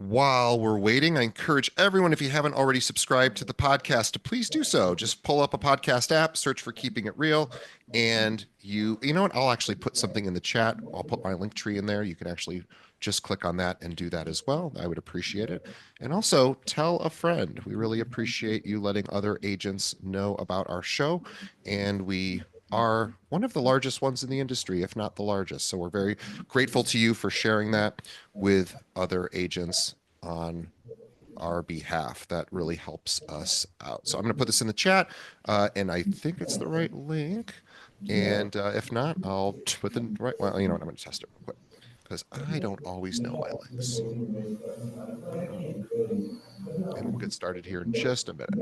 While we're waiting, I encourage everyone, if you haven't already subscribed to the podcast, to please do so. Just pull up a podcast app, search for Keeping It Real, and you know what? I'll actually put something in the chat. I'll put my link tree in there. You can actually just click on that and do that as well. I would appreciate it. And also tell a friend. We really appreciate you letting other agents know about our show. And we are one of the largest ones in the industry, if not the largest. So we're very grateful to you for sharing that with other agents on our behalf. That really helps us out. So I'm going to put this in the chat, and I think it's the right link. And if not, I'll put the right. Well, you know what? I'm going to test it real quick because I don't always know my links. And we'll get started here in just a minute.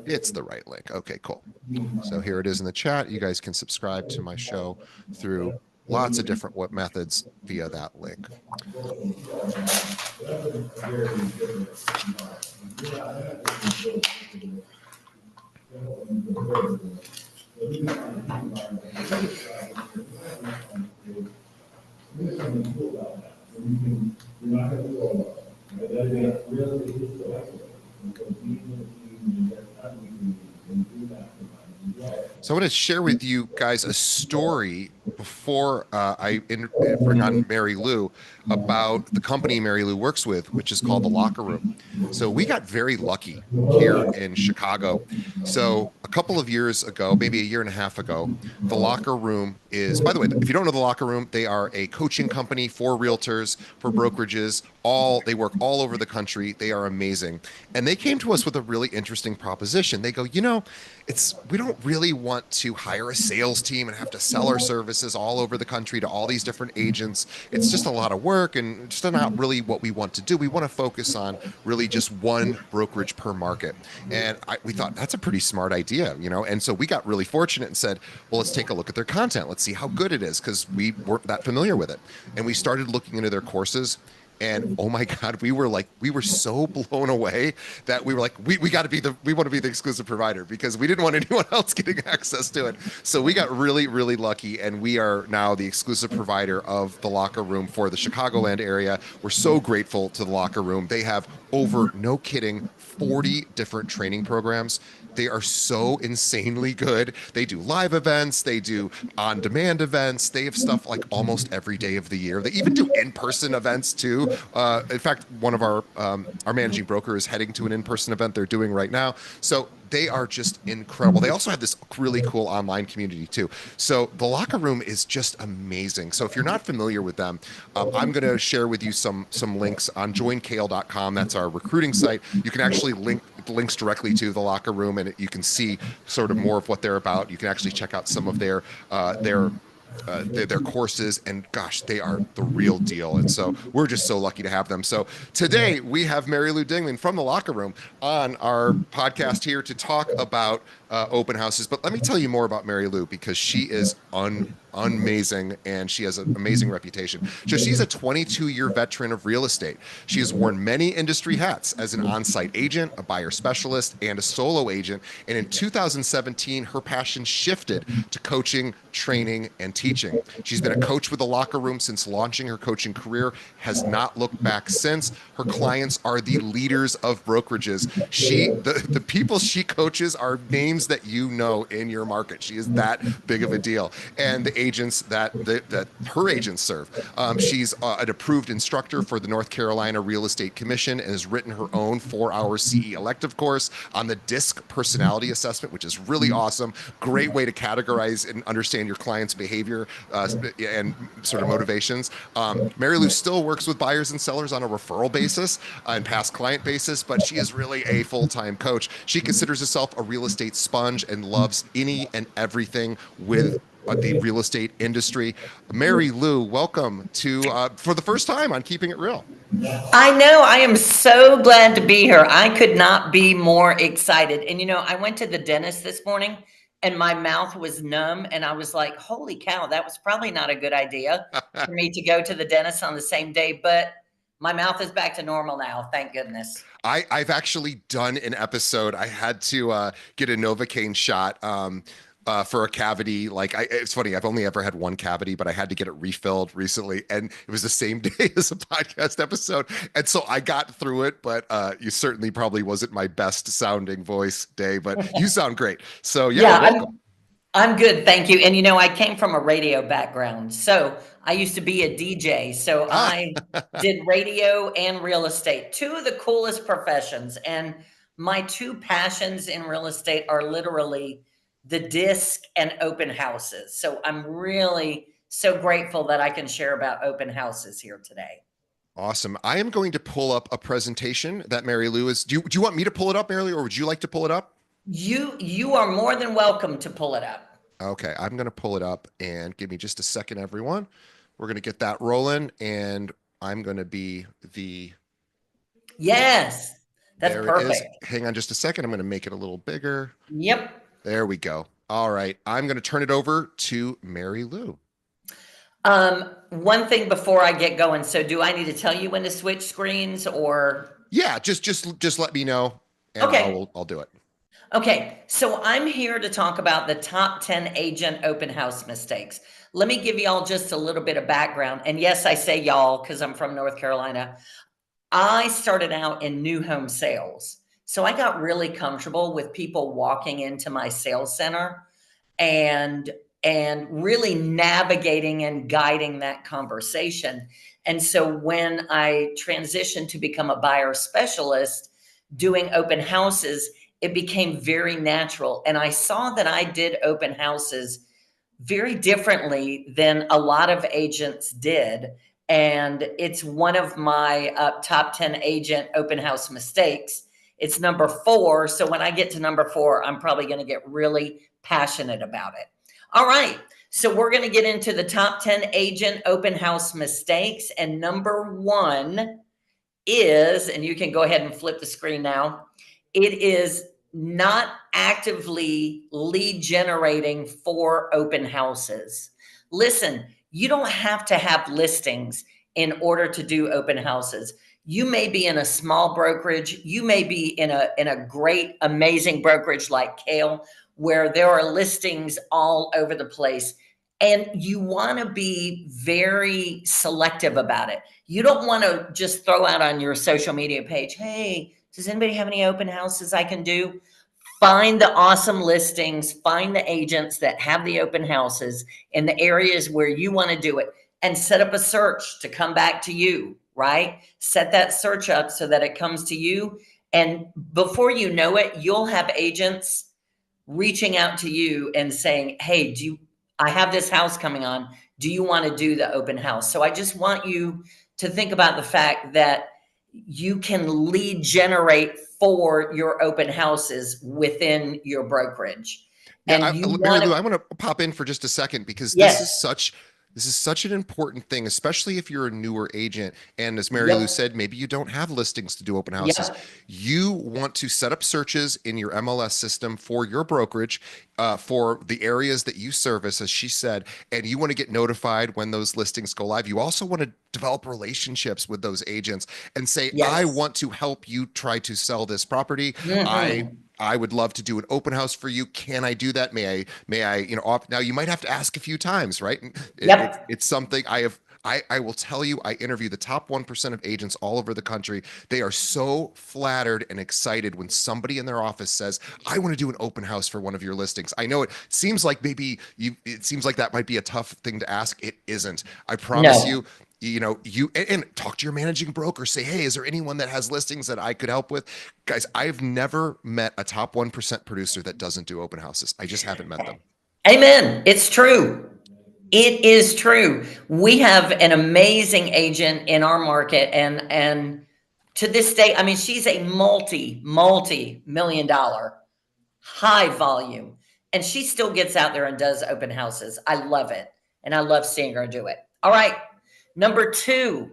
It's the right link. Okay, cool. So here it is in the chat. You guys can subscribe to my show through lots of different methods via that link. So I want to share with you guys a story before I bring on Mary Lou about the company Mary Lou works with, which is called The Locker Room. So we got very lucky here in Chicago. So a couple of years ago, maybe a year and a half ago, The Locker Room is, by the way, if you don't know The Locker Room, they are a coaching company for realtors, for brokerages. They work all over the country. They are amazing. And they came to us with a really interesting proposition. They go, we don't really want to hire a sales team and have to sell our services all over the country to all these different agents. It's just a lot of work and just not really what we want to do. We want to focus on really just one brokerage per market. And we thought that's a pretty smart idea, And so we got really fortunate and said, well, let's take a look at their content. Let's see how good it is because we weren't that familiar with it. And we started looking into their courses. And oh my God, we were so blown away that we were like, we want to be the exclusive provider because we didn't want anyone else getting access to it. So we got really, really lucky, and we are now the exclusive provider of The Locker Room for the Chicagoland area. We're so grateful to The Locker Room. They have over, no kidding, 40 different training programs. They are so insanely good. They do live events. They do on-demand events. They have stuff like almost every day of the year. They even do in-person events too. In fact, one of our managing broker is heading to an in-person event they're doing right now. So they are just incredible. They also have this really cool online community too. So The Locker Room is just amazing. So if you're not familiar with them, I'm going to share with you some links on joinkale.com. That's our recruiting site. You can actually links directly to The Locker Room, and you can see sort of more of what they're about. You can actually check out some of their courses, and gosh, they are the real deal. And so we're just so lucky to have them. So today we have Mary Lou Dingman from The Locker Room on our podcast here to talk about open houses. But let me tell you more about Mary Lou because she is amazing, and she has an amazing reputation. So she's a 22-year veteran of real estate. She has worn many industry hats as an on-site agent, a buyer specialist, and a solo agent. And in 2017, her passion shifted to coaching, training, and teaching. She's been a coach with The Locker Room since launching her coaching career, has not looked back since. Her clients are the leaders of brokerages. The people she coaches are names that you know in your market. She is that big of a deal. And the agents that her agents serve. She's an approved instructor for the North Carolina Real Estate Commission and has written her own 4-hour CE elective course on the DISC personality assessment, which is really awesome. Great way to categorize and understand your client's behavior and sort of motivations. Mary Lou still works with buyers and sellers on a referral basis and past client basis, but she is really a full-time coach. She considers herself a real estate sponge and loves any and everything with the real estate industry. Mary Lou, welcome to for the first time on Keeping It Real. I know. I am so glad to be here. I could not be more excited. And I went to the dentist this morning and my mouth was numb, and I was like, holy cow, that was probably not a good idea for me to go to the dentist on the same day, but my mouth is back to normal now. Thank goodness. I've actually done an episode. I had to get a Novocaine shot for a cavity. Like it's funny, I've only ever had one cavity, but I had to get it refilled recently, and it was the same day as a podcast episode, and so I got through it. But you certainly probably wasn't my best sounding voice day, but you sound great. So yeah, Yeah, welcome. I'm good, thank you. And I came from a radio background. So I used to be a DJ. So Ah, I did radio and real estate, two of the coolest professions. And my two passions in real estate are literally the disc and open houses. So I'm really so grateful that I can share about open houses here today. awesome. I am going to pull up a presentation that Mary Lou is. Do you want me to pull it up, Mary Lou, or would you like to pull it up? You are more than welcome to pull it up. Okay, I'm going to pull it up and give me just a second, everyone. We're going to get that rolling, and I'm going to be the. Yes, that's There it is. perfect. Hang on just a second. I'm going to make it a little bigger. Yep. There we go. All right. I'm going to turn it over to Mary Lou. One thing before I get going. So do I need to tell you when to switch screens or? Yeah, just let me know, and Okay. I'll do it. Okay. So I'm here to talk about the top 10 agent open house mistakes. Let me give y'all just a little bit of background. And yes, I say y'all because I'm from North Carolina. I started out in new home sales. So I got really comfortable with people walking into my sales center and really navigating and guiding that conversation. And so when I transitioned to become a buyer specialist doing open houses, it became very natural. And I saw that I did open houses very differently than a lot of agents did. And it's one of my top 10 agent open house mistakes. It's number 4. So when I get to number 4, I'm probably going to get really passionate about it. All right. So we're going to get into the top 10 agent open house mistakes. And number 1 is, and you can go ahead and flip the screen now, it is not actively lead generating for open houses. Listen, you don't have to have listings in order to do open houses. You may be in a small brokerage. You may be in a great, amazing brokerage like Kale, where there are listings all over the place. And you want to be very selective about it. You don't want to just throw out on your social media page, hey, does anybody have any open houses I can do? Find the awesome listings, find the agents that have the open houses in the areas where you want to do it, and set up a search to come back to you, right? Set that search up so that it comes to you. And before you know it, you'll have agents reaching out to you and saying, hey, I have this house coming on. Do you want to do the open house? So I just want you to think about the fact that you can lead generate for your open houses within your brokerage. Yeah, And you Mary want Lou, to, I want to pop in for just a second because yes, this is such an important thing, especially if you're a newer agent. And as Mary Lou yep, said, maybe you don't have listings to do open houses. yep, You want to set up searches in your MLS system for your brokerage, for the areas that you service, as she said, and you want to get notified when those listings go live. You also want to develop relationships with those agents and say, I yes. want to help you try to sell this property. I Mhm. I would love to do an open house for you. Can I do that? May I, now you might have to ask a few times, right? Yep. It's something I will tell you, I interview the top 1% of agents all over the country. They are so flattered and excited when somebody in their office says, I want to do an open house for one of your listings. I know it seems like it seems like that might be a tough thing to ask. It isn't. I promise No. you, and talk to your managing broker, say, hey, is there anyone that has listings that I could help with? Guys, I've never met a top 1% producer that doesn't do open houses. I just haven't met them. Amen. It's true. It is true. We have an amazing agent in our market, and to this day, I mean, she's a multi-million dollar high volume, and she still gets out there and does open houses. I love it, and I love seeing her do it. All right. Number 2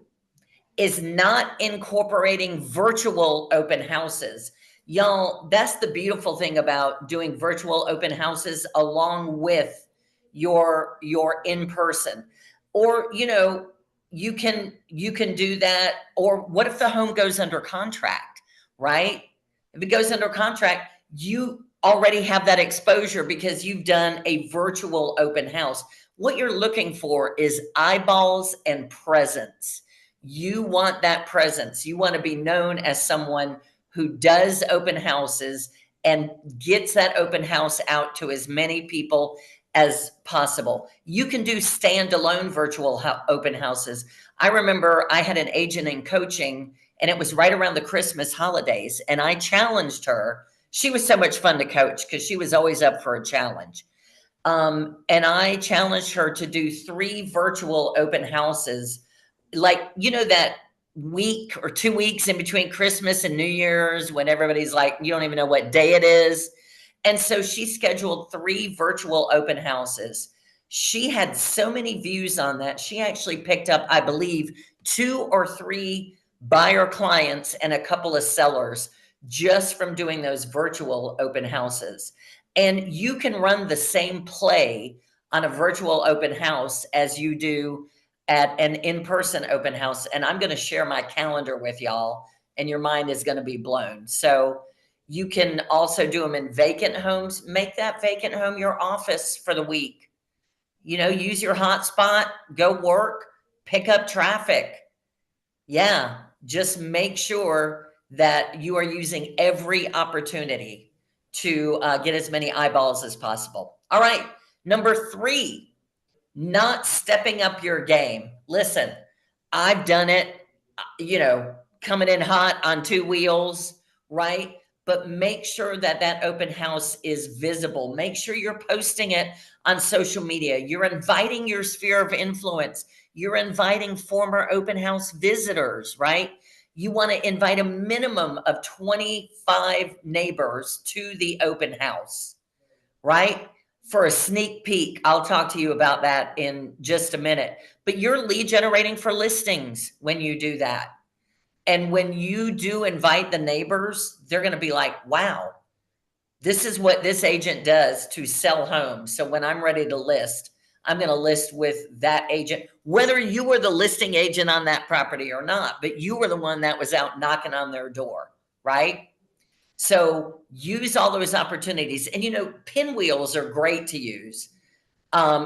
is not incorporating virtual open houses. Y'all, that's the beautiful thing about doing virtual open houses along with your in person. Or, you can do that. Or what if the home goes under contract, right? If it goes under contract, you already have that exposure because you've done a virtual open house. What you're looking for is eyeballs and presence. You want that presence. You want to be known as someone who does open houses and gets that open house out to as many people as possible. You can do standalone virtual open houses. I remember I had an agent in coaching, and it was right around the Christmas holidays, and I challenged her. She was so much fun to coach because she was always up for a challenge. And I challenged her to do 3 virtual open houses, like, that week or 2 weeks in between Christmas and New Year's when everybody's like, you don't even know what day it is. And so she scheduled 3 virtual open houses. She had so many views on that. She actually picked up, I believe, 2 or 3 buyer clients and a couple of sellers just from doing those virtual open houses. And you can run the same play on a virtual open house as you do at an in-person open house. And I'm going to share my calendar with y'all, and your mind is going to be blown. So you can also do them in vacant homes. Make that vacant home your office for the week. Use your hotspot, go work, pick up traffic. Yeah, just make sure that you are using every opportunity to get as many eyeballs as possible. All right, number 3, not stepping up your game. Listen, I've done it, coming in hot on 2 wheels, right? But make sure that that open house is visible. Make sure you're posting it on social media. You're inviting your sphere of influence. You're inviting former open house visitors, right? You want to invite a minimum of 25 neighbors to the open house, right? For a sneak peek. I'll talk to you about that in just a minute. But you're lead generating for listings when you do that. And when you do invite the neighbors, they're going to be like, wow, this is what this agent does to sell homes. So when I'm ready to list, I'm going to list with that agent, whether you were the listing agent on that property or not, but you were the one that was out knocking on their door, right? So use all those opportunities. And, pinwheels are great to use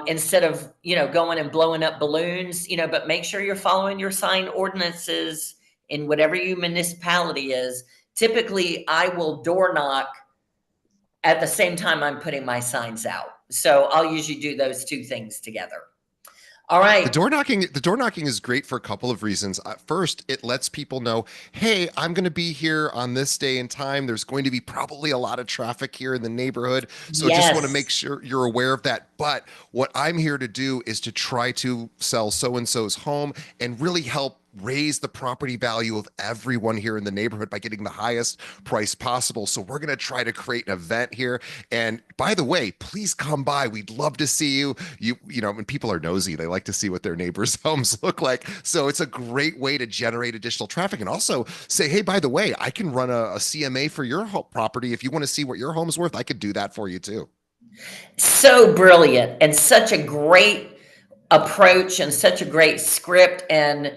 instead of, going and blowing up balloons, but make sure you're following your sign ordinances in whatever your municipality is. Typically, I will door knock at the same time I'm putting my signs out. So I'll usually do those 2 things together. All right. The door knocking is great for a couple of reasons. First, it lets people know, hey, I'm going to be here on this day and time. There's going to be probably a lot of traffic here in the neighborhood. So just want to make sure you're aware of that. But what I'm here to do is to try to sell so-and-so's home and really help raise the property value of everyone here in the neighborhood by getting the highest price possible. So we're going to try to create an event here. And by the way, please come by. We'd love to see you. When people are nosy, they like to see what their neighbors' homes look like. So it's a great way to generate additional traffic and also say, hey, by the way, I can run a CMA for your property. If you want to see what your home's worth, I could do that for you too. So brilliant, and such a great approach, and such a great script, and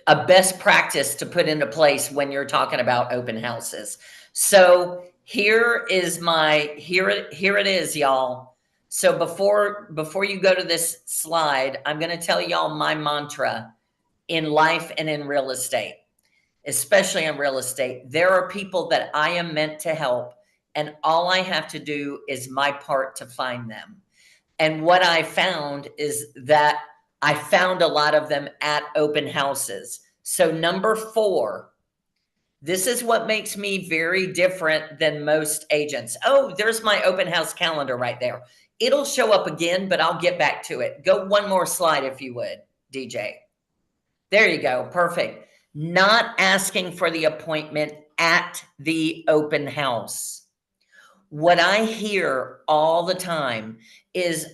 a best practice to put into place when you're talking about open houses. So here it is, y'all. So before you go to this slide, I'm going to tell y'all my mantra in life and in real estate, especially in real estate. There are people that I am meant to help, and all I have to do is my part to find them. And what I found is that I found a lot of them at open houses. So number 4, this is what makes me very different than most agents. Oh, there's my open house calendar right there. It'll show up again, but I'll get back to it. Go one more slide if you would, DJ. There you go. Perfect. Not asking for the appointment at the open house. What I hear all the time is,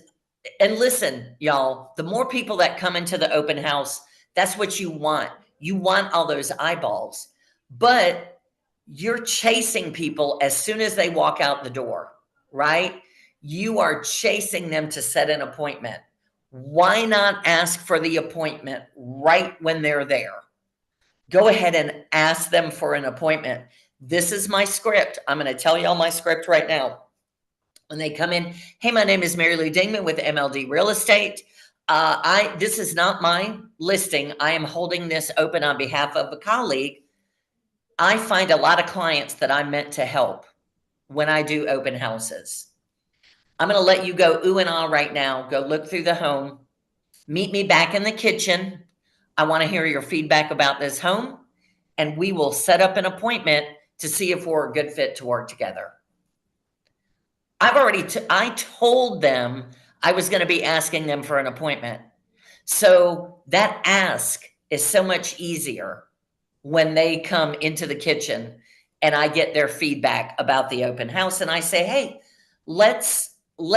and listen, y'all, the more people that come into the open house, that's what you want. You want all those eyeballs, but you're chasing people as soon as they walk out the door, right? You are chasing them to set an appointment. Why not ask for the appointment right when they're there? Go ahead and ask them for an appointment. This is my script. I'm going to tell y'all my script right now. When they come in, hey, my name is Mary Lou Dingman with MLD Real Estate. This is not my listing. I am holding this open on behalf of a colleague. I find a lot of clients that I'm meant to help when I do open houses. I'm going to let you go ooh and ah right now. Go look through the home. Meet me back in the kitchen. I want to hear your feedback about this home, and we will set up an appointment to see if we're a good fit to work together. I told them I was going to be asking them for an appointment. So that ask is so much easier when they come into the kitchen and I get their feedback about the open house, and I say, hey, let's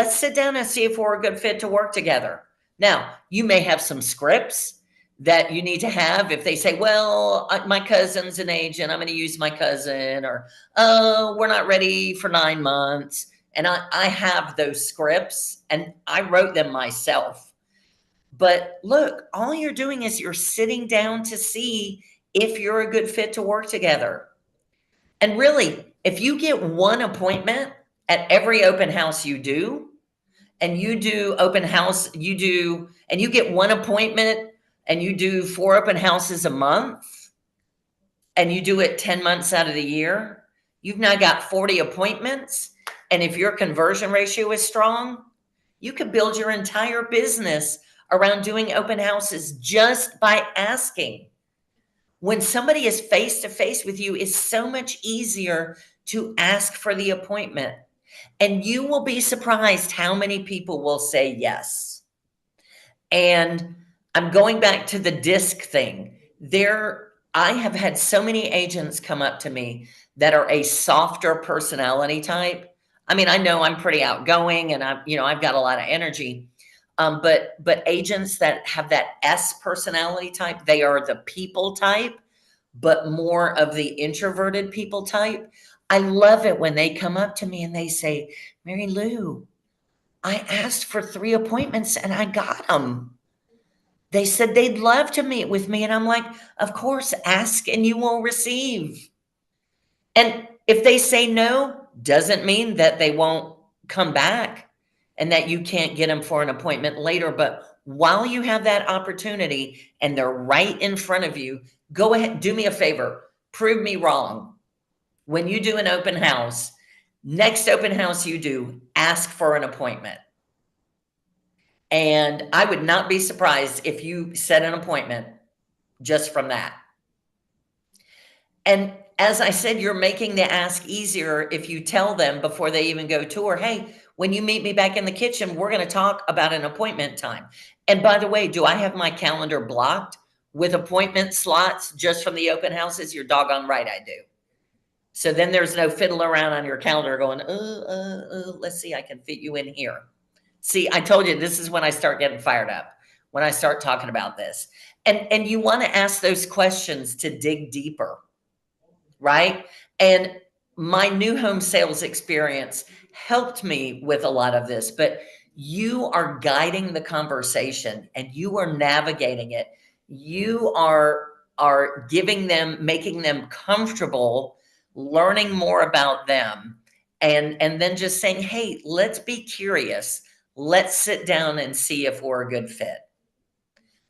sit down and see if we're a good fit to work together. Now, you may have some scripts that you need to have. If they say, well, my cousin's an agent, I'm going to use my cousin, or, oh, we're not ready for 9 months. And I have those scripts and I wrote them myself. But look, all you're doing is you're sitting down to see if you're a good fit to work together. And really, if you get one appointment at every open house you do, and you do open house, and you get one appointment and you do 4 open houses a month, and you do it 10 months out of the year, you've now got 40 appointments. And if your conversion ratio is strong, you could build your entire business around doing open houses just by asking. When somebody is face to face with you, it's so much easier to ask for the appointment. And you will be surprised how many people will say yes. And I'm going back to the disc thing. I have had so many agents come up to me that are a softer personality type. I mean, I know I'm pretty outgoing and I've got a lot of energy. But agents that have that S personality type, they are the people type, but more of the introverted people type. I love it when they come up to me and they say, Mary Lou, I asked for 3 appointments and I got them. They said they'd love to meet with me. And I'm like, of course, ask and you will receive. And if they say no, doesn't mean that they won't come back and that you can't get them for an appointment later. But while you have that opportunity and they're right in front of you, go ahead, do me a favor, prove me wrong. When you do an open house, next open house you do, ask for an appointment. And I would not be surprised if you set an appointment just from that. And as I said, you're making the ask easier if you tell them before they even go tour, hey, when you meet me back in the kitchen, we're going to talk about an appointment time. And by the way, do I have my calendar blocked with appointment slots just from the open houses? You're doggone right I do. So then there's no fiddle around on your calendar going, let's see, I can fit you in here. See, I told you this is when I start getting fired up, when I start talking about this. And you want to ask those questions to dig deeper, right? And my new home sales experience helped me with a lot of this, but you are guiding the conversation and you are navigating it. You are giving them, making them comfortable, learning more about them, and then just saying, hey, let's be curious. Let's sit down and see if we're a good fit.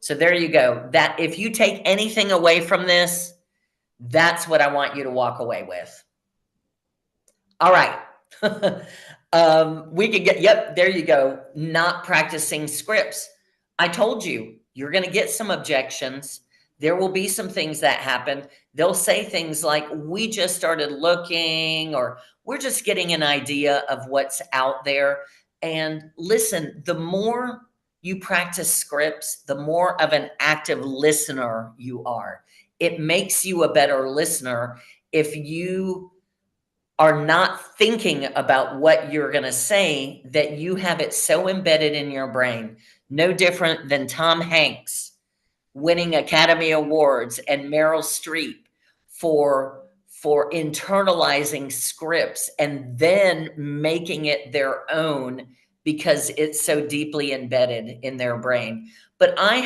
So there you go. That if you take anything away from this, that's what I want you to walk away with. All right. We can get, yep, there you go. Not practicing scripts. I told you, you're going to get some objections. There will be some things that happen. They'll say things like, we just started looking, or we're just getting an idea of what's out there. And listen, the more you practice scripts, the more of an active listener you are. It makes you a better listener if you are not thinking about what you're going to say, that you have it so embedded in your brain. No different than Tom Hanks winning Academy Awards and Meryl Streep for internalizing scripts and then making it their own because it's so deeply embedded in their brain. But I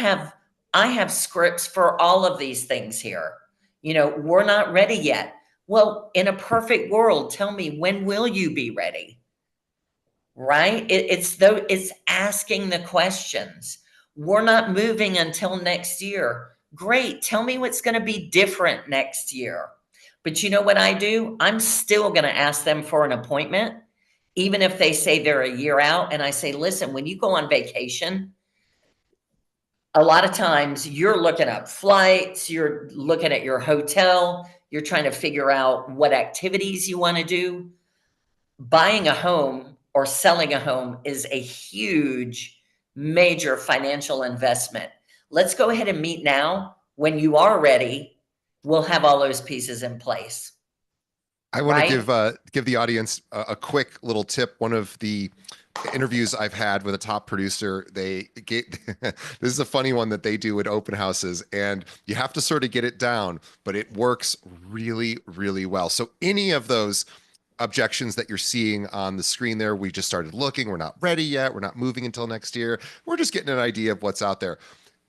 have scripts for all of these things here. You know, we're not ready yet. Well, in a perfect world, tell me, when will you be ready? Right? It's asking the questions. We're not moving until next year. Great. Tell me what's going to be different next year. But you know what I do? I'm still going to ask them for an appointment, even if they say they're a year out. And I say, listen, when you go on vacation, a lot of times you're looking up flights, you're looking at your hotel, you're trying to figure out what activities you want to do. Buying a home or selling a home is a huge, major financial investment. Let's go ahead and meet now. When you are ready, we'll have all those pieces in place. I want to Right? give the audience a quick little tip. One of the interviews I've had with a top producer, they get this is a funny one that they do at open houses, and you have to sort of get it down, but it works really, really well. So any of those objections that you're seeing on the screen there, we just started looking, we're not ready yet, we're not moving until next year, we're just getting an idea of what's out there.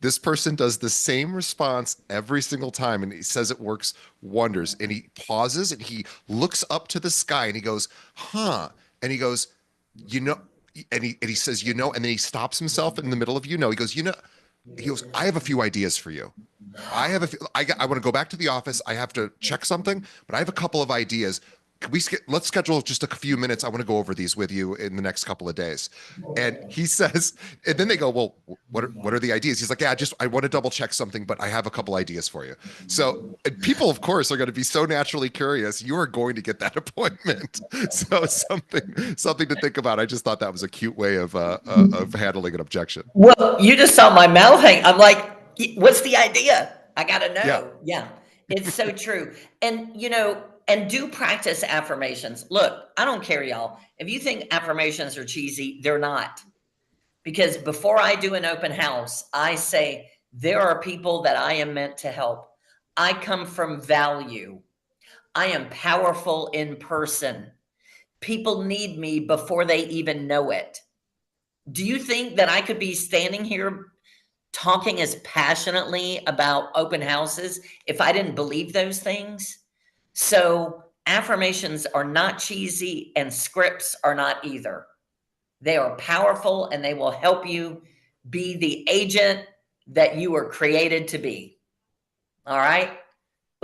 This person does the same response every single time, and he says it works wonders. And he pauses and he looks up to the sky and he goes, huh? And he goes, you know, and he says, you know, and then he stops himself in the middle of, you know, he goes, you know, he goes, I have a few ideas for you. I want to go back to the office. I have to check something, but I have a couple of ideas. Let's schedule just a few minutes. I want to go over these with you in the next couple of days. And he says, and then they go, well, what are the ideas? He's like, yeah, I want to double check something, but I have a couple ideas for you. So people, of course, are going to be so naturally curious. You are going to get that appointment. So something to think about. I just thought that was a cute way of handling an objection. Well, you just saw my mouth hang. I'm like, what's the idea? I got to Yeah. know. Yeah, it's so true. And, and do practice affirmations. Look, I don't care, y'all. If you think affirmations are cheesy, they're not. Because before I do an open house, I say, there are people that I am meant to help. I come from value. I am powerful in person. People need me before they even know it. Do you think that I could be standing here talking as passionately about open houses if I didn't believe those things? So affirmations are not cheesy and scripts are not either. They are powerful and they will help you be the agent that you were created to be. All right.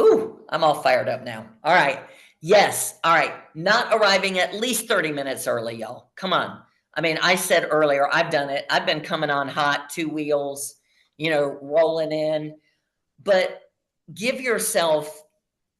Ooh, I'm all fired up now. All right. Yes. All right. Not arriving at least 30 minutes early, y'all. Come on. I mean, I said earlier, I've done it. I've been coming on hot, two wheels, rolling in, but give yourself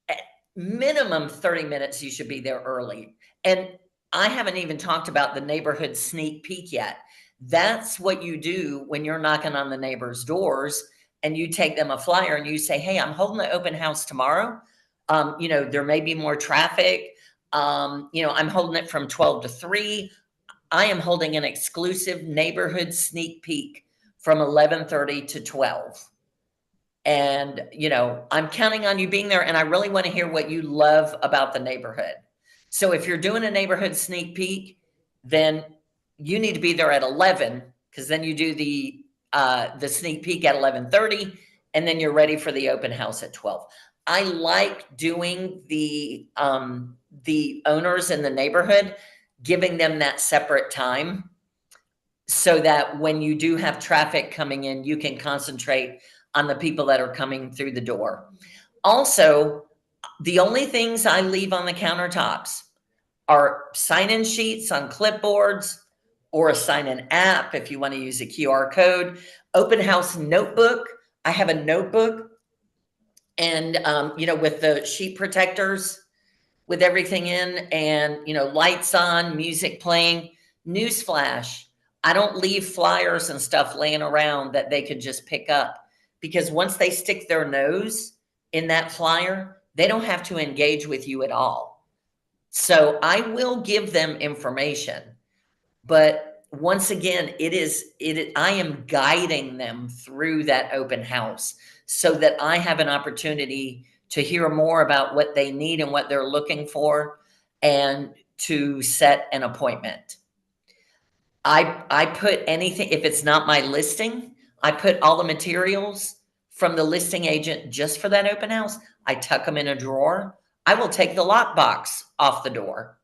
at minimum 30 minutes. You should be there early. And I haven't even talked about the neighborhood sneak peek yet. That's what you do when you're knocking on the neighbors' doors and you take them a flyer and you say, hey, I'm holding the open house tomorrow. There may be more traffic. I'm holding it from 12 to 3. I am holding an exclusive neighborhood sneak peek from 11:30 to 12. And, I'm counting on you being there. And I really want to hear what you love about the neighborhood. So if you're doing a neighborhood sneak peek, then you need to be there at 11, because then you do the sneak peek at 11:30, and then you're ready for the open house at 12. I like doing the owners in the neighborhood, giving them that separate time so that when you do have traffic coming in, you can concentrate on the people that are coming through the door. Also, the only things I leave on the countertops are sign-in sheets on clipboards or a sign-in app if you want to use a QR code. Open house notebook. I have a notebook and, with the sheet protectors, with everything in and, lights on, music playing. Newsflash, I don't leave flyers and stuff laying around that they could just pick up, because once they stick their nose in that flyer, they don't have to engage with you at all. So I will give them information, but once again, I am guiding them through that open house so that I have an opportunity to hear more about what they need and what they're looking for, and to set an appointment. I put anything, if it's not my listing, I put all the materials from the listing agent just for that open house. I tuck them in a drawer. I will take the lockbox off the door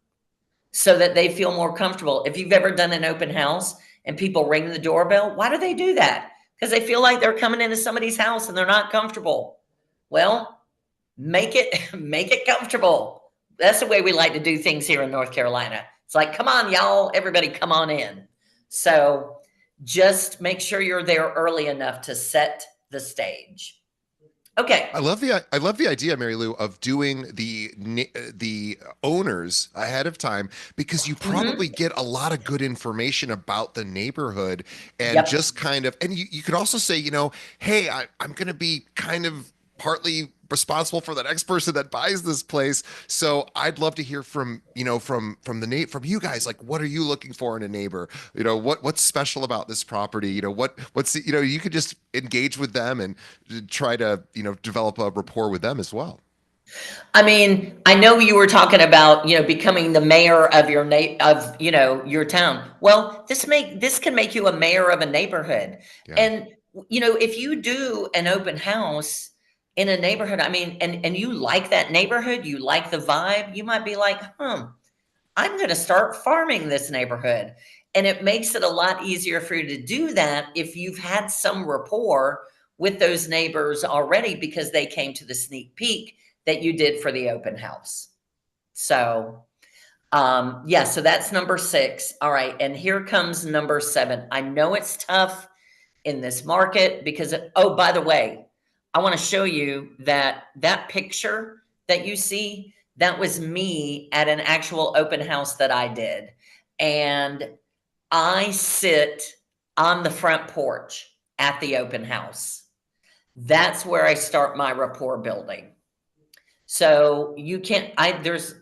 so that they feel more comfortable. If you've ever done an open house and people ring the doorbell, why do they do that? Because they feel like they're coming into somebody's house and they're not comfortable. Well, make it make it comfortable. That's the way we like to do things here in North Carolina. It's like, come on, y'all, everybody come on in. So just make sure you're there early enough to set the stage. Okay. I love the idea, Mary Lou, of doing the owners ahead of time, because you probably get a lot of good information about the neighborhood, and Yep. just kind of, and you could also say, you know, hey, I'm going to be kind of partly responsible for the next person that buys this place. So I'd love to hear from, you know, from from you guys, like, what are you looking for in a neighbor? You know, what's special about this property? You know, what's the, you know, you could just engage with them and try to, you know, develop a rapport with them as well. I mean, I know you were talking about, becoming the mayor of your town. Well, this can make you a mayor of a neighborhood. Yeah. And if you do an open house in a neighborhood, I mean, and you like that neighborhood, you like the vibe, you might be like, I'm going to start farming this neighborhood. And it makes it a lot easier for you to do that if you've had some rapport with those neighbors already because they came to the sneak peek that you did for the open house. So, yeah, so that's number 6. All right. And here comes number 7. I know it's tough in this market because, oh, by the way, I want to show you that picture that you see, that was me at an actual open house that I did. And I sit on the front porch at the open house. That's where I start my rapport building. So you can't, I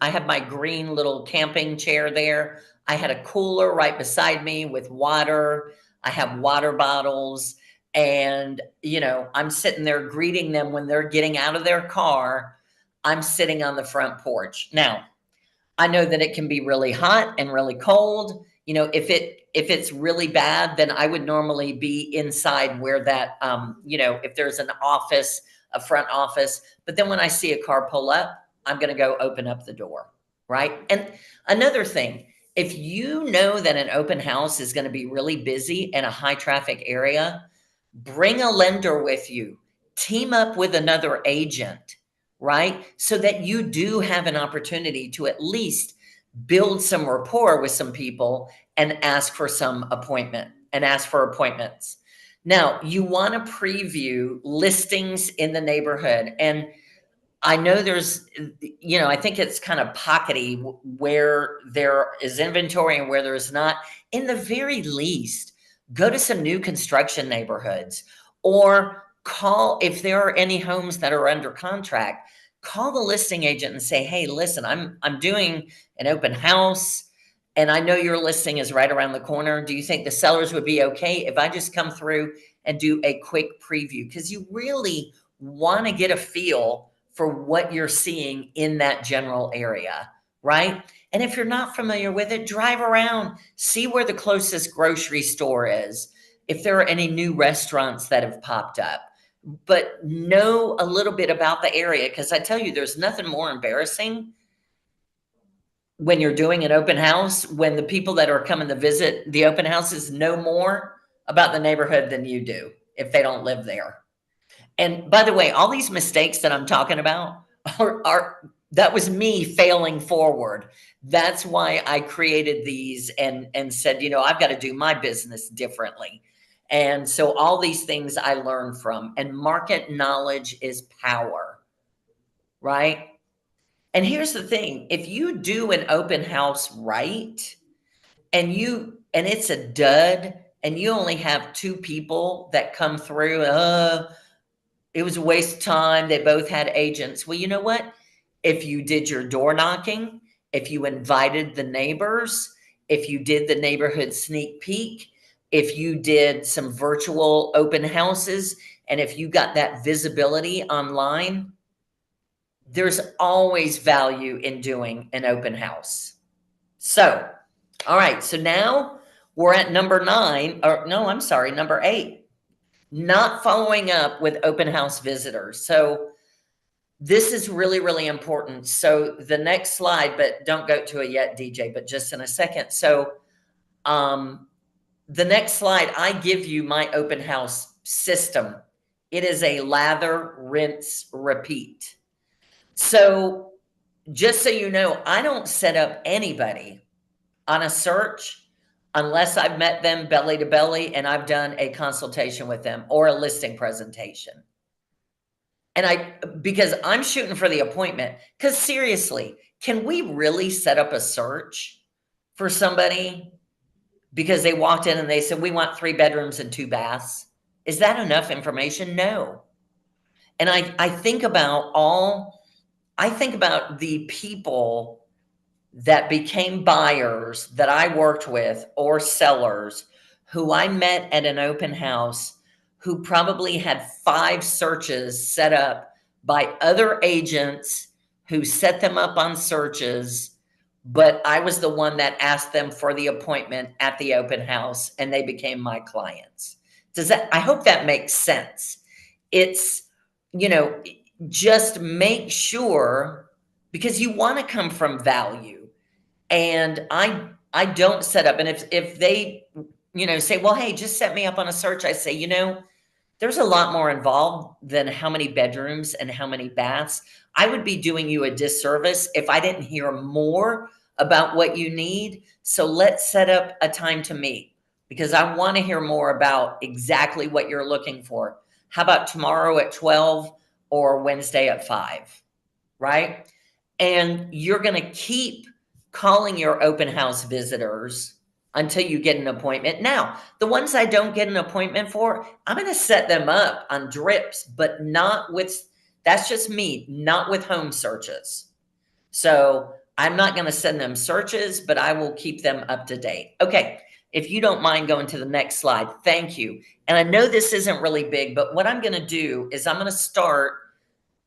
have my green little camping chair there. I had a cooler right beside me with water. I have water bottles, and, I'm sitting there greeting them when they're getting out of their car. I'm sitting on the front porch. Now, I know that it can be really hot and really cold. If it's really bad, then I would normally be inside where that, if there's an office, a front office. But then when I see a car pull up, I'm going to go open up the door, right? And another thing, if you know that an open house is going to be really busy in a high traffic area, bring a lender with you, team up with another agent, right? So that you do have an opportunity to at least build some rapport with some people and ask for appointments. Now, you want to preview listings in the neighborhood. And I know I think it's kind of pockety where there is inventory and where there is not. In the very least, go to some new construction neighborhoods, or call, if there are any homes that are under contract, call the listing agent and say, hey, listen, I'm doing an open house, and I know your listing is right around the corner. Do you think the sellers would be okay if I just come through and do a quick preview? Because you really want to get a feel for what you're seeing in that general area, right? And if you're not familiar with it, drive around, see where the closest grocery store is, if there are any new restaurants that have popped up. But know a little bit about the area, because I tell you, there's nothing more embarrassing when you're doing an open house, when the people that are coming to visit the open houses know more about the neighborhood than you do if they don't live there. And by the way, all these mistakes that I'm talking about that was me failing forward. That's why I created these and said, I've got to do my business differently. And so all these things I learned from, and market knowledge is power, right? And here's the thing, if you do an open house right, and it's a dud, and you only have 2 people that come through, it was a waste of time, they both had agents. Well, you know what? If you did your door knocking, if you invited the neighbors, if you did the neighborhood sneak peek, if you did some virtual open houses, and if you got that visibility online, there's always value in doing an open house. So, all right. So now we're at number 9, or no, I'm sorry, number 8. Not following up with open house visitors. So this is really, really important. So the next slide, but don't go to it yet, DJ, but just in a second. So the next slide, I give you my open house system. It is a lather, rinse, repeat. So just so you know, I don't set up anybody on a search unless I've met them belly to belly and I've done a consultation with them or a listing presentation. And because I'm shooting for the appointment, because seriously, can we really set up a search for somebody because they walked in and they said, we want 3 bedrooms and 2 baths? Is that enough information? No. And I think about the people that became buyers that I worked with or sellers who I met at an open house who probably had 5 searches set up by other agents who set them up on searches, but I was the one that asked them for the appointment at the open house and they became my clients. I hope that makes sense. It's, just make sure, because you want to come from value. And I don't set up. And if they, say, well, hey, just set me up on a search, I say, there's a lot more involved than how many bedrooms and how many baths. I would be doing you a disservice if I didn't hear more about what you need. So let's set up a time to meet, because I want to hear more about exactly what you're looking for. How about tomorrow at 12 or Wednesday at 5, right? And you're going to keep calling your open house visitors until you get an appointment. Now, the ones I don't get an appointment for, I'm going to set them up on drips, but that's just me, not with home searches. So I'm not going to send them searches, but I will keep them up to date. Okay. If you don't mind going to the next slide, thank you. And I know this isn't really big, but what I'm going to do is I'm going to start.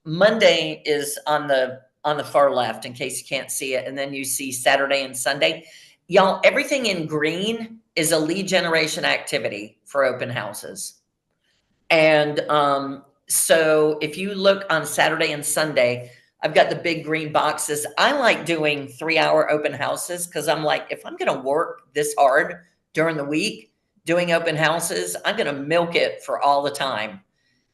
Monday is on the far left in case you can't see it. And then you see Saturday and Sunday. Y'all, everything in green is a lead generation activity for open houses. And so if you look on Saturday and Sunday, I've got the big green boxes. I like doing 3-hour open houses because I'm like, if I'm going to work this hard during the week doing open houses, I'm going to milk it for all the time.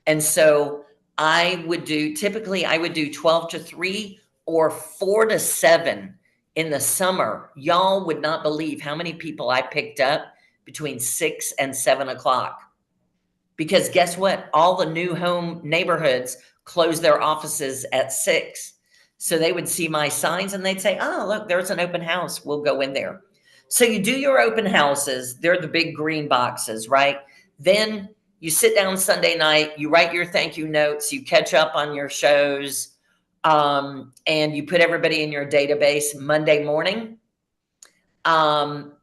And so typically I would do 12 to 3 or 4 to 7 in the summer. Y'all would not believe how many people I picked up between 6 and 7 o'clock. Because guess what? All the new home neighborhoods close their offices at 6. So they would see my signs and they'd say, oh, look, there's an open house. We'll go in there. So you do your open houses. They're the big green boxes, right? Then you sit down Sunday night, you write your thank you notes, you catch up on your shows, and you put everybody in your database. Monday morning,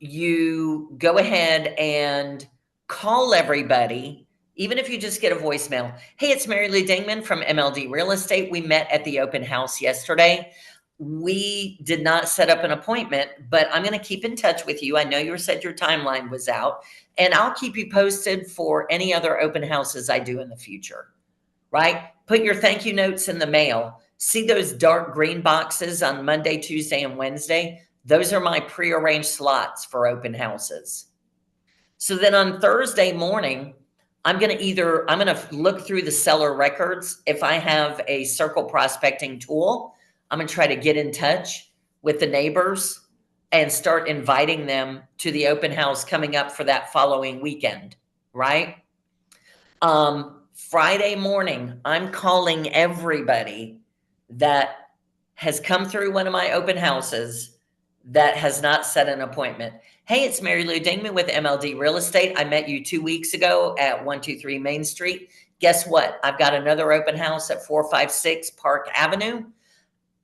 you go ahead and call everybody, even if you just get a voicemail. Hey, it's Mary Lou Dingman from MLD Real Estate. We met at the open house yesterday. We did not set up an appointment, but I'm going to keep in touch with you. I know you said your timeline was out, and I'll keep you posted for any other open houses I do in the future, right? Put your thank you notes in the mail. See those dark green boxes on Monday, Tuesday, and Wednesday? Those are my prearranged slots for open houses. So then on Thursday morning, I'm going to look through the seller records. If I have a circle prospecting tool, I'm going to try to get in touch with the neighbors and start inviting them to the open house coming up for that following weekend, right? Friday morning, I'm calling everybody that has come through one of my open houses that has not set an appointment. Hey, it's Mary Lou Dingman with MLD Real Estate. I met you 2 weeks ago at 123 Main Street. Guess what? I've got another open house at 456 Park Avenue.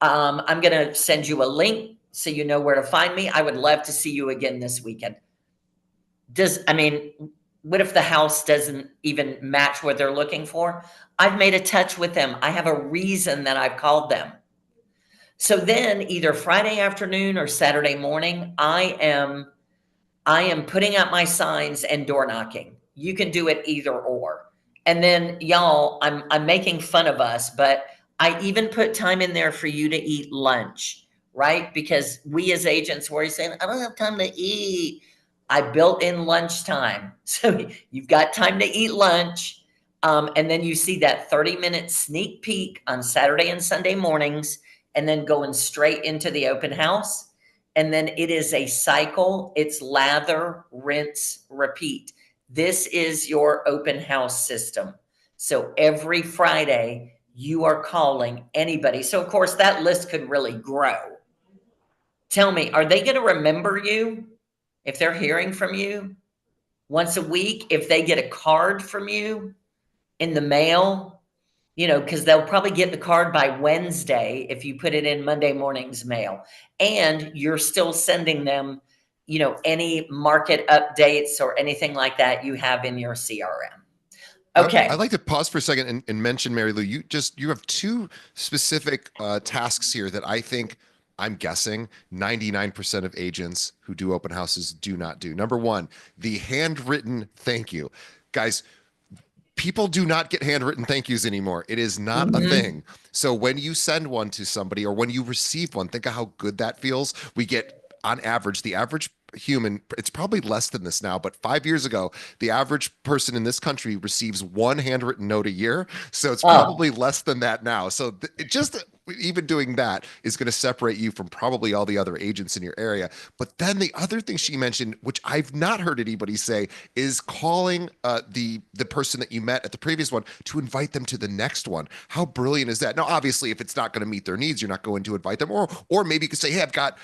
I'm going to send you a link so you know where to find me. I would love to see you again this weekend. What if the house doesn't even match what they're looking for? I've made a touch with them. I have a reason that I've called them. So then either Friday afternoon or Saturday morning, I am putting out my signs and door knocking. You can do it either or. And then y'all, I'm making fun of us, but I even put time in there for you to eat lunch, right? Because we as agents were saying, I don't have time to eat. I built in lunchtime. So you've got time to eat lunch. And then you see that 30-minute sneak peek on Saturday and Sunday mornings, and then going straight into the open house. And then it is a cycle. It's lather, rinse, repeat. This is your open house system. So every Friday, you are calling anybody. So, of course, that list could really grow. Tell me, are they going to remember you if they're hearing from you once a week? If they get a card from you in the mail, because they'll probably get the card by Wednesday if you put it in Monday morning's mail, and you're still sending them, any market updates or anything like that you have in your CRM. Okay. I'd like to pause for a second and mention, Mary Lou, you have two specific tasks here that I think, I'm guessing 99% of agents who do open houses do not do. Number one, the handwritten thank you. Guys, people do not get handwritten thank yous anymore. It is not a thing. So when you send one to somebody or when you receive one, think of how good that feels. We get, on average, the average human, it's probably less than this now, but 5 years ago, the average person in this country receives one handwritten note a year. So it's probably less than that now. So even doing that is going to separate you from probably all the other agents in your area. But then the other thing she mentioned, which I've not heard anybody say, is calling the person that you met at the previous one to invite them to the next one. How brilliant is that? Now, obviously, if it's not going to meet their needs, you're not going to invite them, or maybe you could say, hey, I've got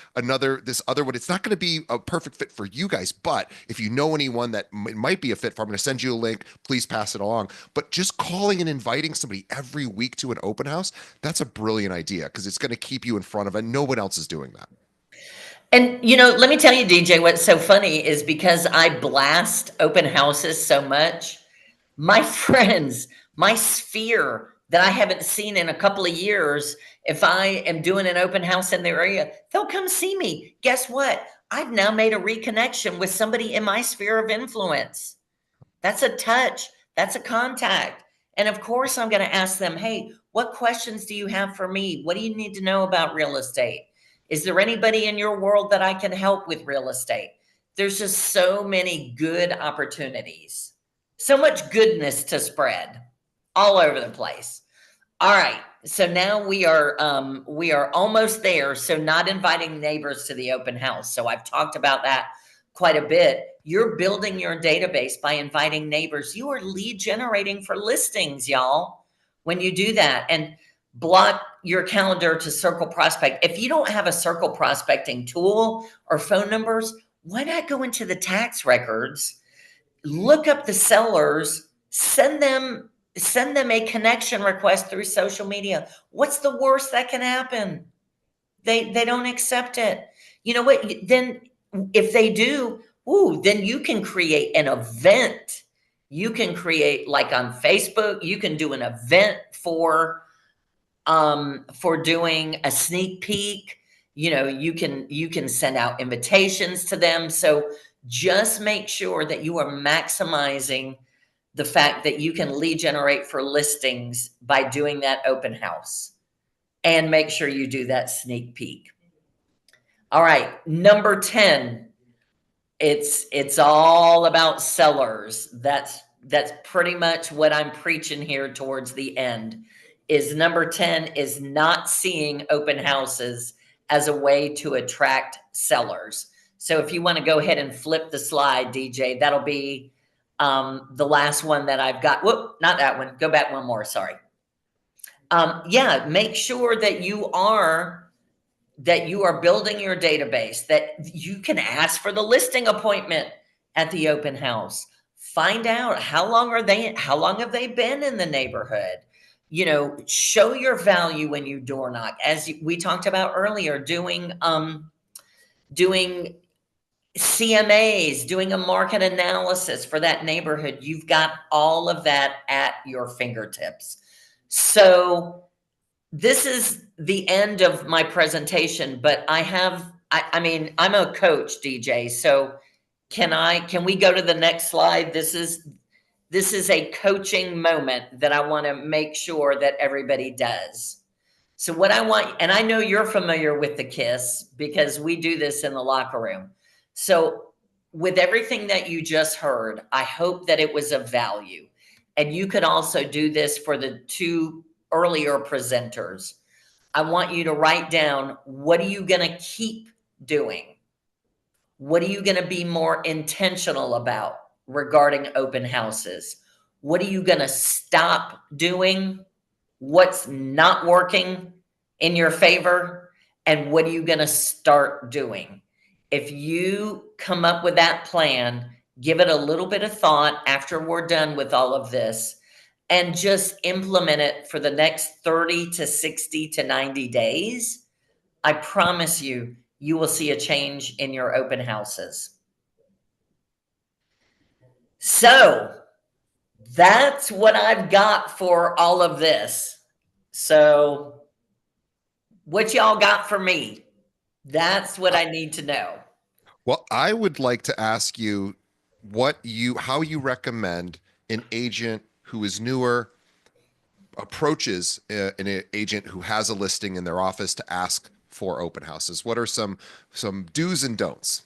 this other one. It's not going to be a perfect fit for you guys, but if you know anyone that might be a fit for, I'm going to send you a link. Please pass it along. But just calling and inviting somebody every week to an open house, that's a brilliant idea, because it's going to keep you in front of it. No one else is doing that. And, let me tell you, DJ, what's so funny is because I blast open houses so much, my friends, my sphere that I haven't seen in a couple of years, if I am doing an open house in their area, they'll come see me. Guess what? I've now made a reconnection with somebody in my sphere of influence. That's a touch. That's a contact. And of course, I'm going to ask them, hey, what questions do you have for me? What do you need to know about real estate? Is there anybody in your world that I can help with real estate? There's just so many good opportunities, so much goodness to spread all over the place. All right. So now we are almost there. So not inviting neighbors to the open house. So I've talked about that quite a bit. You're building your database by inviting neighbors. You are lead generating for listings, y'all, when you do that. And block your calendar to circle prospect. If you don't have a circle prospecting tool or phone numbers, why not go into the tax records, look up the sellers, send them a connection request through social media. What's the worst that can happen? They don't accept it. You know what? Then if they do, then you can create an event. You can create, like on Facebook, you can do an event for doing a sneak peek. You can send out invitations to them. So just make sure that you are maximizing the fact that you can lead generate for listings by doing that open house, and make sure you do that sneak peek. All right. Number 10, it's all about sellers. That's pretty much what I'm preaching here towards the end. Is number 10 is not seeing open houses as a way to attract sellers. So if you want to go ahead and flip the slide, DJ, that'll be the last one that I've got. Whoop, not that one. Go back one more. Sorry. Make sure that you are building your database, that you can ask for the listing appointment at the open house. Find out how long have they been in the neighborhood. Show your value when you door knock, as we talked about earlier, doing CMAs, doing a market analysis for that neighborhood. You've got all of that at your fingertips. So this is the end of my presentation, but I'm a coach, DJ. So can we go to the next slide? This is a coaching moment that I want to make sure that everybody does. So what I want, and I know you're familiar with the KISS because we do this in the locker room. So with everything that you just heard, I hope that it was of value. And you could also do this for the two earlier presenters. I want you to write down, what are you going to keep doing? What are you going to be more intentional about regarding open houses? What are you going to stop doing? What's not working in your favor? And what are you going to start doing? If you come up with that plan, give it a little bit of thought after we're done with all of this, and just implement it for the next 30 to 60 to 90 days, I promise you, you will see a change in your open houses. So that's what I've got for all of this. So what y'all got for me? That's what I need to know. Well, I would like to ask you how you recommend an agent who is newer approaches an agent who has a listing in their office to ask for open houses. What are some do's and don'ts?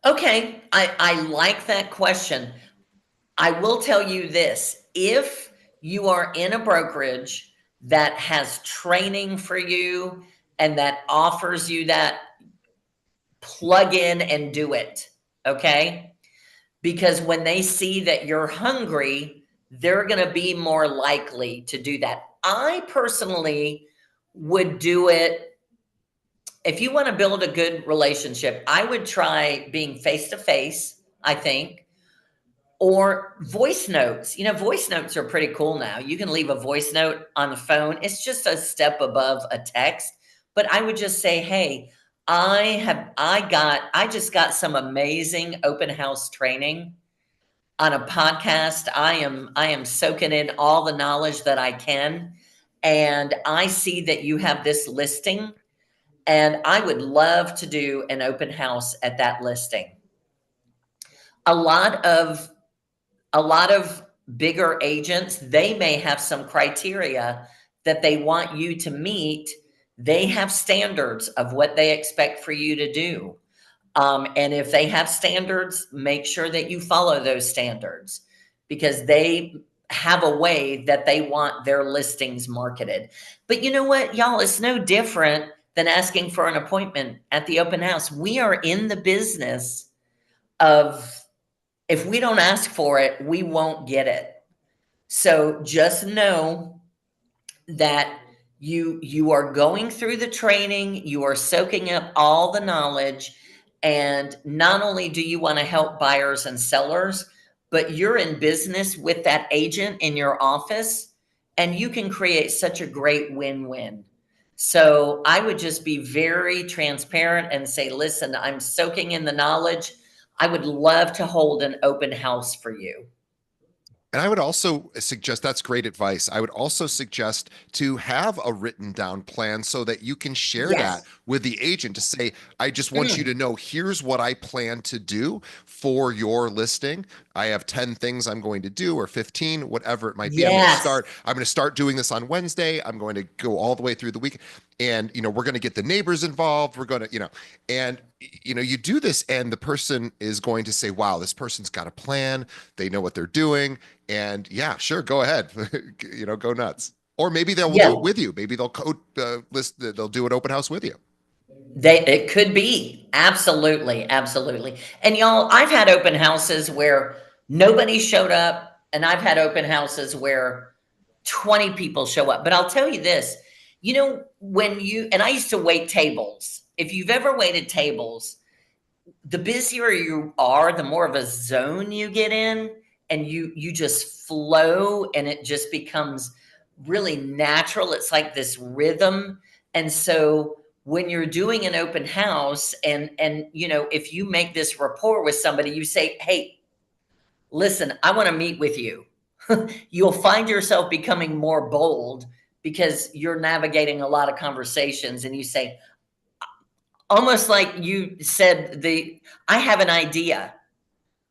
Okay, I like that question. I will tell you this. If you are in a brokerage that has training for you and that offers you that, plug in and do it. Okay. Because when they see that you're hungry, they're going to be more likely to do that. I personally would do it. If you want to build a good relationship, I would try being face to face, I think, or voice notes. You know, voice notes are pretty cool now. You can leave a voice note on the phone. It's just a step above a text. But I would just say, hey, I just got some amazing open house training on a podcast. I am soaking in all the knowledge that I can. And I see that you have this listing, and I would love to do an open house at that listing. A lot of a lot of bigger agents, they may have some criteria that they want you to meet. They have standards of what they expect for you to do. And if they have standards, make sure that you follow those standards, because they have a way that they want their listings marketed. But you know what, y'all, it's no different than asking for an appointment at the open house. We are in the business of, if we don't ask for it, we won't get it. So just know that you are going through the training, you are soaking up all the knowledge, and not only do you want to help buyers and sellers, but you're in business with that agent in your office, and you can create such a great win-win. So I would just be very transparent and say, listen, I'm soaking in the knowledge. I would love to hold an open house for you. And I would also suggest, that's great advice. I would also suggest to have a written down plan so that you can share that Yes. with the agent to say, I just want you Mm. to know, here's what I plan to do for your listing. I have 10 things I'm going to do, or 15, whatever it might be. Yes. I'm going to start doing this on Wednesday. I'm going to go all the way through the week. And, we're going to get the neighbors involved. We're going to, and, you do this, and the person is going to say, wow, this person's got a plan. They know what they're doing. And yeah, sure, go ahead, go nuts. Or maybe they'll do Yeah. it with you. Maybe they'll they'll do an open house with you. It could be. Absolutely. Absolutely. And y'all, I've had open houses where nobody showed up, and I've had open houses where 20 people show up. But I'll tell you this, and I used to wait tables. If you've ever waited tables, the busier you are, the more of a zone you get in, and you just flow, and it just becomes really natural. It's like this rhythm. And so when you're doing an open house, and if you make this rapport with somebody, you say, hey, listen, I want to meet with you. You'll find yourself becoming more bold because you're navigating a lot of conversations, and you say, almost like you said, I have an idea.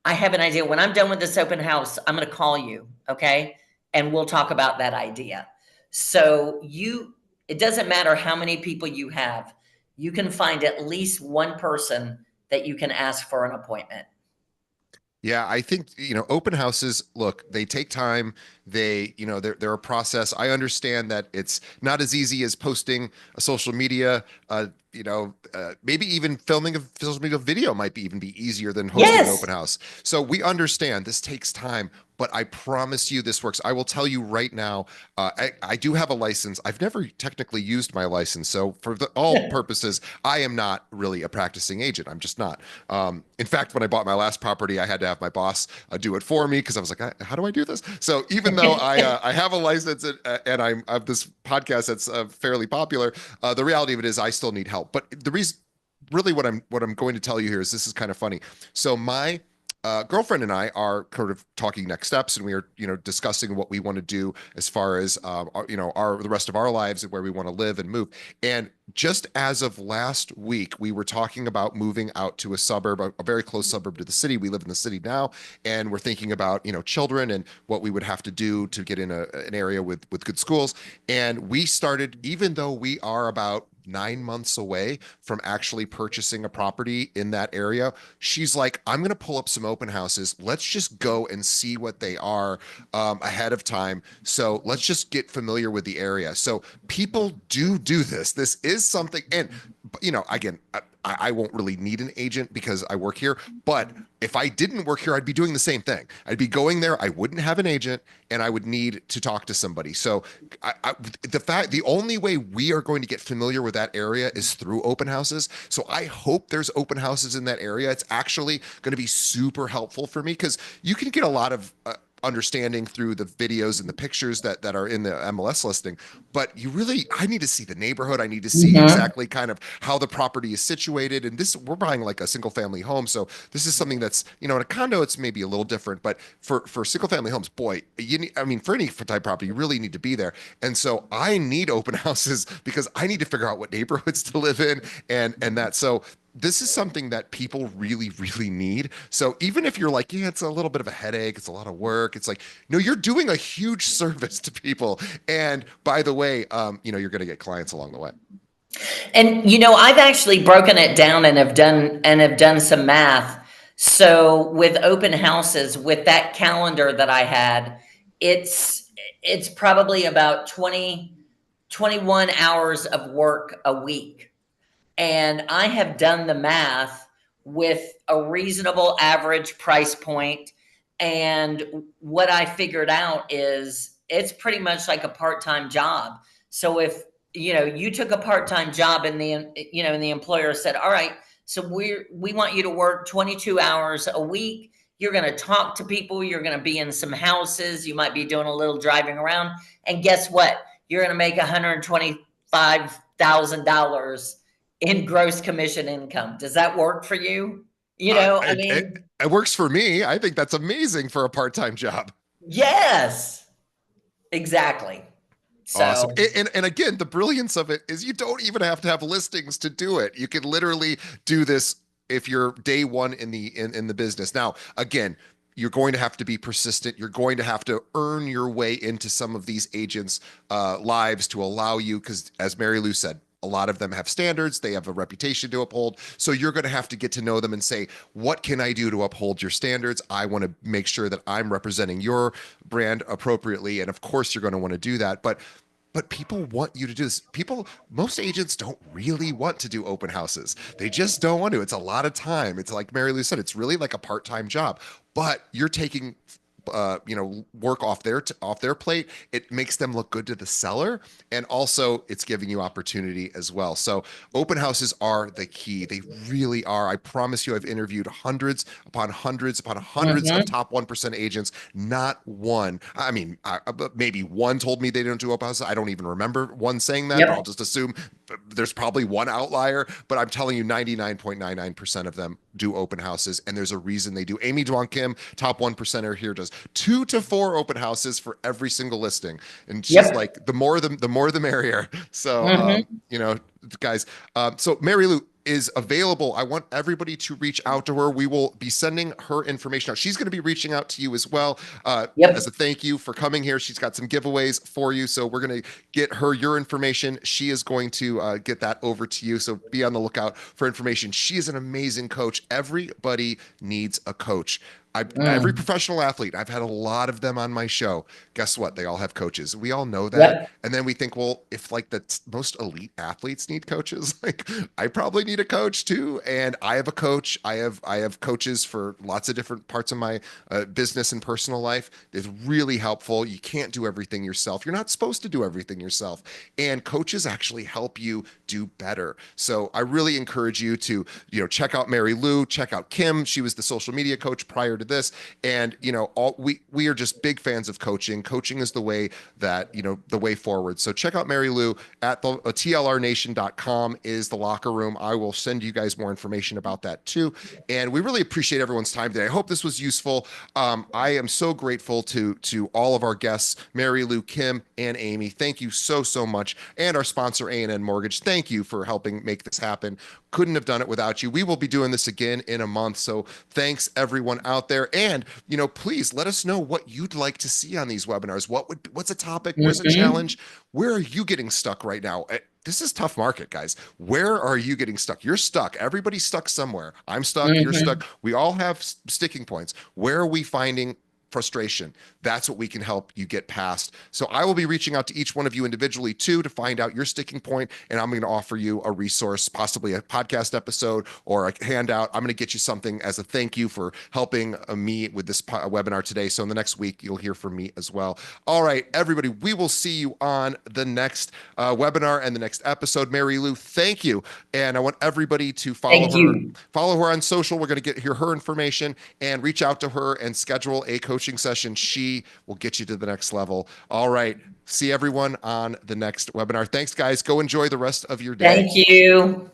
I have an idea. When I'm done with this open house, I'm going to call you. Okay. And we'll talk about that idea. So It doesn't matter how many people you have. You can find at least one person that you can ask for an appointment. Yeah, I think, open houses, look, they take time. They're a process. I understand that it's not as easy as posting a social media, maybe even filming a social media video might be even be easier than hosting an open Yes. house. So we understand this takes time, but I promise you this works. I will tell you right now, I do have a license. I've never technically used my license. So for all purposes, I am not really a practicing agent. I'm just not. In fact, when I bought my last property, I had to have my boss do it for me because I was like, how do I do this? So even though I have a license and I have this podcast that's fairly popular, the reality of it is I still need help. But the reason, really, what I'm going to tell you here is this is kind of funny. So my girlfriend and I are kind of talking next steps, and we are, discussing what we want to do as far as, the rest of our lives and where we want to live and move. And just as of last week, we were talking about moving out to a suburb, a very close suburb to the city. We live in the city now, and we're thinking about, children and what we would have to do to get in an area with good schools. And we started, even though we are about 9 months away from actually purchasing a property in that area, she's like, I'm going to pull up some open houses. Let's just go and see what they are ahead of time. So let's just get familiar with the area. So people do this. This is something. And, again, I won't really need an agent because I work here. But if I didn't work here, I'd be doing the same thing. I'd be going there. I wouldn't have an agent, and I would need to talk to somebody. So the only way we are going to get familiar with that area is through open houses. So I hope there's open houses in that area. It's actually going to be super helpful for me because you can get a lot of understanding through the videos and the pictures that are in the MLS listing. But I need to see the neighborhood. I need to see Mhm. exactly kind of how the property is situated. And we're buying like a single family home. So this is something that's, in a condo, it's maybe a little different, but for single family homes, boy, for any type property, you really need to be there. And so I need open houses because I need to figure out what neighborhoods to live in and that. So this is something that people really, really need. So even if you're like, yeah, it's a little bit of a headache, it's a lot of work, it's like, no, you're doing a huge service to people. And by the way, you're going to get clients along the way. And I've actually broken it down and have done some math. So with open houses, with that calendar that I had, it's probably about 21 hours of work a week. And I have done the math with a reasonable average price point. And what I figured out is it's pretty much like a part-time job. So if you took a part-time job and the employer said, all right, so we want you to work 22 hours a week. You're going to talk to people. You're going to be in some houses. You might be doing a little driving around. And guess what? You're going to make $125,000 in gross commission income. Does that work for you? I It, it, mean, it works for me. I think that's amazing for a part-time job. yes, exactly. Awesome. So, And again, the brilliance of it is you don't even have to have listings to do it. You can literally do this if you're day one in the business. Now, again, you're going to have to be persistent. You're going to have to earn your way into some of these agents' lives to allow you, because as Mary Lou said, a lot of them have standards. They have a reputation to uphold. So you're going to have to get to know them and say, what can I do to uphold your standards? I want to make sure that I'm representing your brand appropriately. And of course, you're going to want to do that. But people want you to do this. Most agents don't really want to do open houses. They just don't want to. It's a lot of time. It's like Mary Lou said, it's really like a part-time job, but you're taking work off their plate. It makes them look good to the seller, and also it's giving you opportunity as well. So open houses are the key. They really are. I promise you, I've interviewed hundreds upon hundreds upon hundreds of mhm. top 1% agents. Not one, maybe one told me they don't do open houses. I don't even remember one saying that, but I'll Yep. just assume there's probably one outlier. But I'm telling you, 99.99% of them do open houses, and there's a reason they do. Amy Dwan Kim, top 1%er here, does 2 to 4 open houses for every single listing, and she's Yep. like, the more the merrier. So Mhm. guys, so Mary Lou, is available. I want everybody to reach out to her. We will be sending her information out. She's going to be reaching out to you as well, as Yep. a thank you for coming here. She's got some giveaways for you, so we're going to get her your information. She is going to get that over to you, so be on the lookout for information. She is an amazing coach. Everybody needs a coach. Every Mm. professional athlete, I've had a lot of them on my show. Guess what? They all have coaches. We all know that. Yep. And then we think, well, if like the most elite athletes need coaches, like I probably need a coach too. And I have a coach. I have coaches for lots of different parts of my business and personal life. It's really helpful. You can't do everything yourself. You're not supposed to do everything yourself. And coaches actually help you do better. So I really encourage you to, check out Mary Lou, check out Kim. She was the social media coach prior to this. And, all we are just big fans of coaching. Coaching is the way that, the way forward. So check out Mary Lou at the tlrnation.com is the locker room. I will send you guys more information about that too. And we really appreciate everyone's time today. I hope this was useful. I am so grateful to all of our guests, Mary Lou, Kim, and Amy. Thank you so much. And our sponsor, A&N Mortgage. Thank you for helping make this happen. Couldn't have done it without you. We will be doing this again in a month. So thanks everyone out there. And, please let us know what you'd like to see on these webinars. What's a topic? Where's a Mhm. challenge? Where are you getting stuck right now? This is tough market, guys. Where are you getting stuck? You're stuck. Everybody's stuck somewhere. I'm stuck. You're Mhm. stuck. We all have sticking points. Where are we finding frustration? That's what we can help you get past. So I will be reaching out to each one of you individually too to find out your sticking point, and I'm going to offer you a resource, possibly a podcast episode or a handout. I'm going to get you something as a thank you for helping me with this webinar today. So in the next week, you'll hear from me as well. All right, everybody, we will see you on the next webinar and the next episode. Mary Lou, thank you. And I want everybody to Thank you. follow her on social. We're going to hear her information and reach out to her and schedule a coaching session. She will get you to the next level. All right. See everyone on the next webinar. Thanks, guys. Go enjoy the rest of your day. Thank you.